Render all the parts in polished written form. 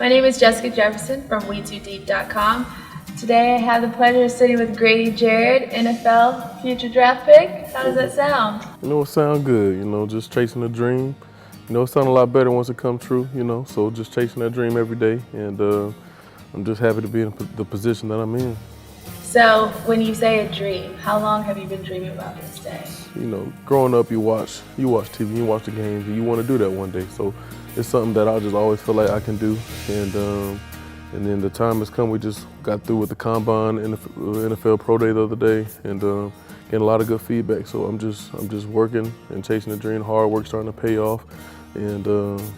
My name is Jessica Jefferson from WETOODEEP.com. Today I have the pleasure of sitting with Grady Jarrett, NFL future draft pick. How does that sound? It sound good, just chasing a dream. It sounds a lot better once it comes true, so just chasing that dream every day. And I'm just happy to be in the position that I'm in. So when you say a dream, how long have you been dreaming about this day? Growing up, you watch TV, you watch the games, and you want to do that one day. So it's something that I just always feel like I can do. And then the time has come. We just got through with the combine and the NFL Pro Day the other day, and getting a lot of good feedback. So I'm just working and chasing the dream. Hard work starting to pay off, and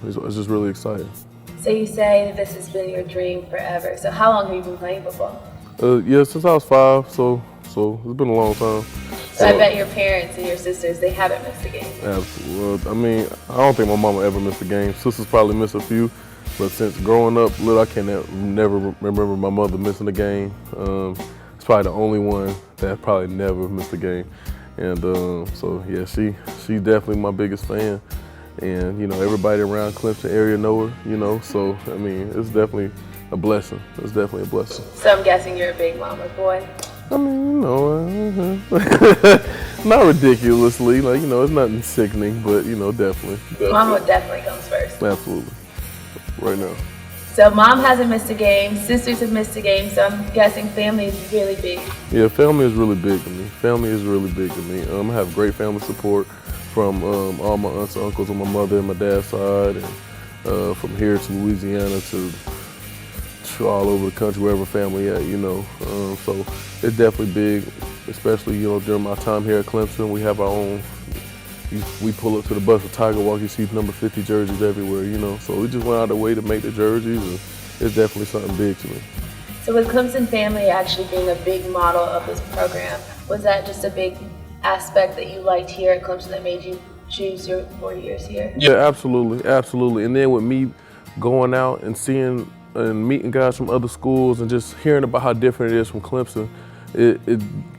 it's just really exciting. So you say that this has been your dream forever. So how long have you been playing football? Yeah, since I was 5. So it's been a long time. So I bet your parents and your sisters, they haven't missed a game. Absolutely. I don't think my mama ever missed a game. Sisters probably missed a few. But since growing up little, I can never remember my mother missing a game. It's probably the only one that probably never missed a game. And so yeah, she's definitely my biggest fan. And everybody around Clemson area know her. So it's definitely a blessing. It's definitely a blessing. So I'm guessing you're a big mama boy. Not ridiculously. It's nothing sickening, but definitely. Mama definitely comes first. Absolutely. Right now. So mom hasn't missed a game, sisters have missed a game, so I'm guessing family is really big. Yeah, family is really big to me. I have great family support from all my aunts and uncles on my mother and my dad's side, and from here to Louisiana to all over the country, wherever family at, so it's definitely big, especially, during my time here at Clemson. We have our own. We pull up to the bus with Tiger Walk, you see number 50 jerseys everywhere, So we just went out of the way to make the jerseys, and it's definitely something big to me. So with Clemson family actually being a big model of this program, was that just a big aspect that you liked here at Clemson that made you choose your 4 years here? Yeah, absolutely. And then with me going out and seeing and meeting guys from other schools and just hearing about how different it is from Clemson, it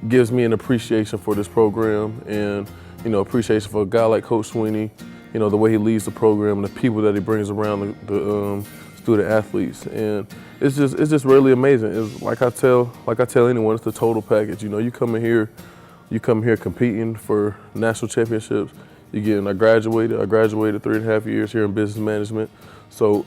gives me an appreciation for this program, and appreciation for a guy like Coach Sweeney, the way he leads the program and the people that he brings around the student athletes, and it's just really amazing. It's like I tell anyone, it's the total package. You come in here competing for national championships. I graduated 3.5 years here in business management, so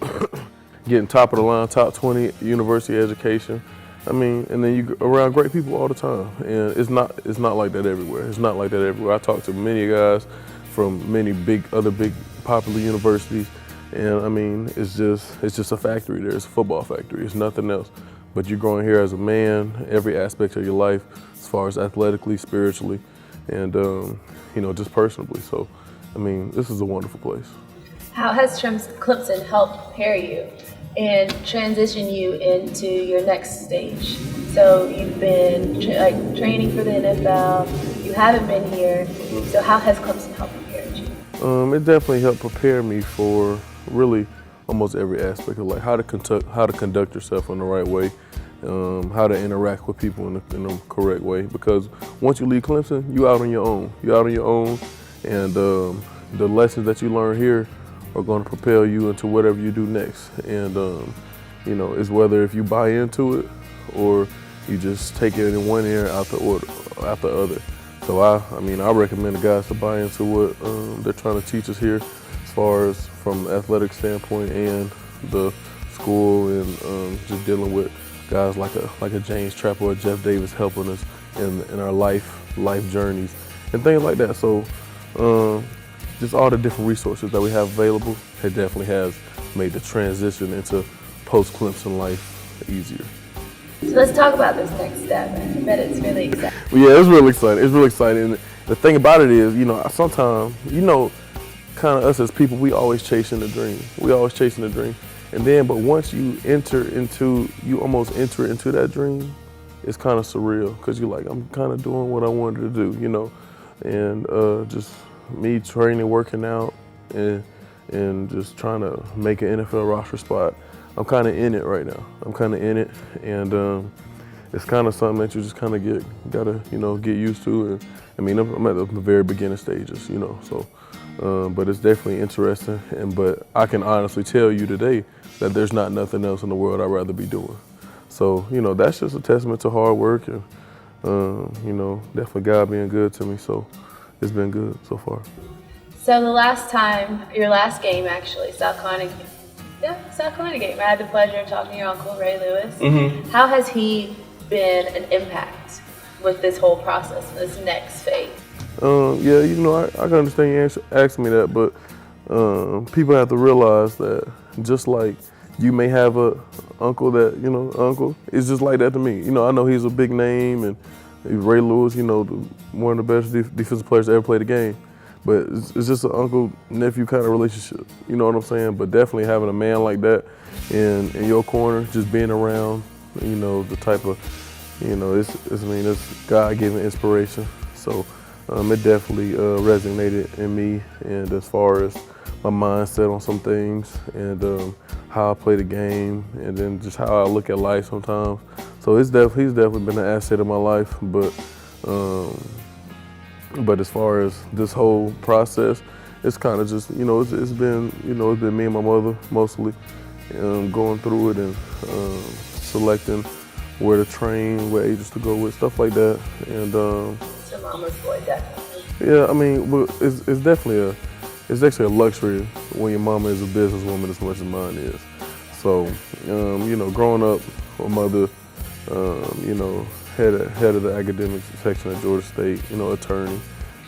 getting top of the line, top 20 university education. And then you're around great people all the time, and it's not like that everywhere. I talk to many guys from many other big popular universities, and it's just a factory there. It's a football factory. It's nothing else. But you're growing here as a man, every aspect of your life, as far as athletically, spiritually, and just personally. So, this is a wonderful place. How has Clemson helped prepare you and transition you into your next stage? So you've been training for the NFL, you haven't been here, so how has Clemson helped prepare you? It definitely helped prepare me for really almost every aspect of life, how to conduct yourself in the right way, how to interact with people in the correct way, because once you leave Clemson, you're out on your own, and the lessons that you learn here are going to propel you into whatever you do next. And it's whether if you buy into it or you just take it in one ear out the other. So I recommend the guys to buy into what they're trying to teach us here, as far as from the athletic standpoint and the school, and just dealing with guys like a James Trapp or a Jeff Davis helping us in our life journeys and things like that. So just all the different resources that we have available, it definitely has made the transition into post-Clemson life easier. So let's talk about this next step. I bet it's really exciting. Well, yeah, it's really exciting. And the thing about it is, sometimes, kind of us as people, we always chasing the dream. And then, but once you almost enter into that dream, it's kind of surreal, because you're like, I'm kind of doing what I wanted to do, and just me training, working out, and just trying to make an NFL roster spot. I'm kind of in it right now. And it's kind of something that you just kind of gotta get used to. And I'm at the very beginning stages, so but it's definitely interesting. But I can honestly tell you today that there's not nothing else in the world I'd rather be doing. So, that's just a testament to hard work and, definitely God being good to me. So it's been good so far. So the last time, your last game actually, South Carolina game, I had the pleasure of talking to your uncle, Ray Lewis. Mm-hmm. How has he been an impact with this whole process, this next phase? I can understand you asking me that, but people have to realize that just like you may have a uncle that, uncle, it's just like that to me. I know he's a big name and Ray Lewis, one of the best defensive players to ever play the game. But it's just an uncle-nephew kind of relationship, you know what I'm saying? But definitely having a man like that in your corner, just being around, the type of, it's God-given inspiration. So it definitely resonated in me, and as far as my mindset on some things and how I play the game and then just how I look at life sometimes. So he's definitely been an asset in my life, but as far as this whole process, it's kind of just, it's been me and my mother mostly going through it and selecting where to train, what ages to go with, stuff like that. And It's your mama's boy, definitely. yeah, I mean, it's actually a luxury when your mama is a businesswoman as much as mine is. So, growing up, my mother, head of the academic section at Georgia State, attorney,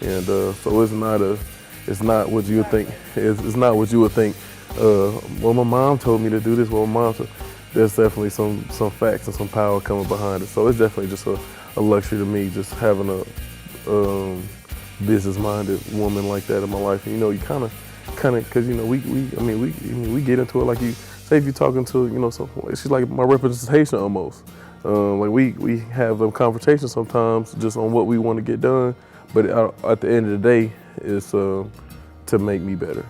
and so it's not what you would think. It's not what you would think. Well, my mom told me to do this. Well, my mom said, there's definitely some facts and some power coming behind it. So it's definitely just a luxury to me, just having a business-minded woman like that in my life. And, you kind of, because we get into it like you say if you're talking to she's like my representation almost. Like we have a conversation sometimes just on what we want to get done, but at the end of the day, it's to make me better.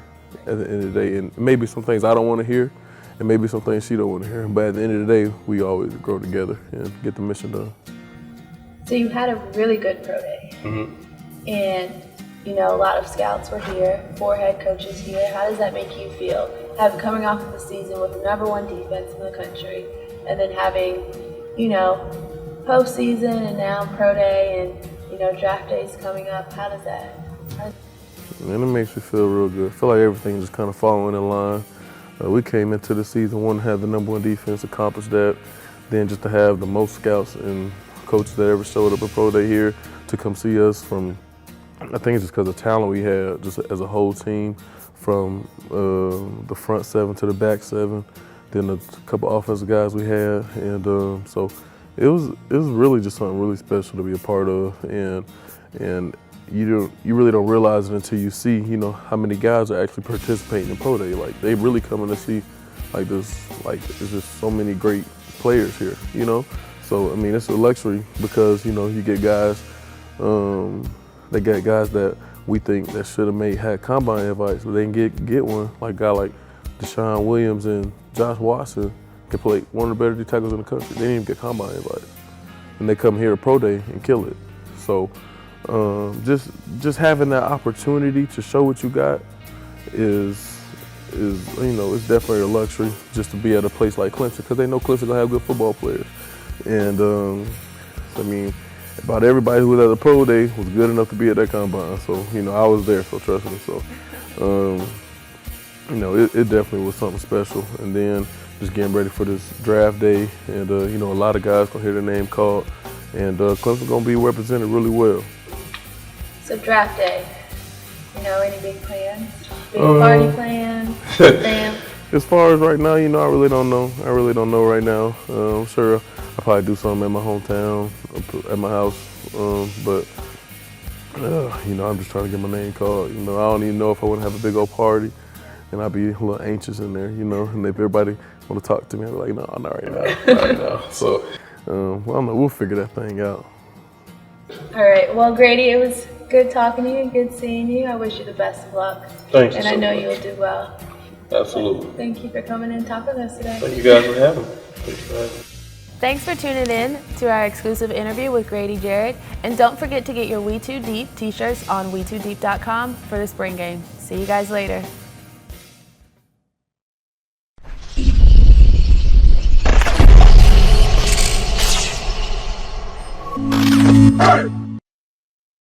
At the end of the day, and maybe some things I don't want to hear, and maybe some things she don't want to hear. But at the end of the day, we always grow together and get the mission done. So you had a really good pro day, and a lot of scouts were here, 4 head coaches here. How does that make you feel? Coming off of the season with the #1 defense in the country, and then having postseason and now pro day and draft days coming up. How does that? Man, it makes me feel real good. I feel like everything just kind of falling in line. We came into the season wanting to have the #1 defense, accomplish that. Then just to have the most scouts and coaches that ever showed up at pro day here to come see us from, I think it's just because of talent we had just as a whole team, from the front 7 to the back 7, then a couple offensive guys we had, and so it was really just something really special to be a part of, and you really don't realize it until you see how many guys are actually participating in pro day. Like they really coming to see there's just so many great players here, So I mean it's a luxury because you get guys, they got guys that we think that should have had combine invites, but they didn't get one. Like a guy like Deshaun Williams and Josh Watson can play one of the better D tackles in the country. They didn't even get combine invites, and they come here at pro day and kill it. So just having that opportunity to show what you got is it's definitely a luxury just to be at a place like Clemson because they know Clemson gonna have good football players, and I mean. About everybody who was at the pro day was good enough to be at that combine. So, I was there, so trust me. So, it definitely was something special. And then just getting ready for this draft day. And, a lot of guys gonna hear their name called. And Clemson gonna be represented really well. So draft day, any big plans? Big party plans? Fam? As far as right now, I really don't know. I really don't know right now. I'm sure I'll probably do something at my hometown, at my house. But I'm just trying to get my name called. I don't even know if I want to have a big old party, and I'd be a little anxious in there, And if everybody want to talk to me, I'd be like, no, not right now, not right now. So, I don't know. We'll figure that thing out. All right. Well, Grady, it was good talking to you, good seeing you. I wish you the best of luck. Thank you. And I know you'll do well. Absolutely. Thank you for coming in and talking with us today. Thank you guys for having me. Thanks for having me. Thanks for tuning in to our exclusive interview with Grady Jarrett. And don't forget to get your WETOODEEP t-shirts on WETOODEEP.com for the spring game. See you guys later.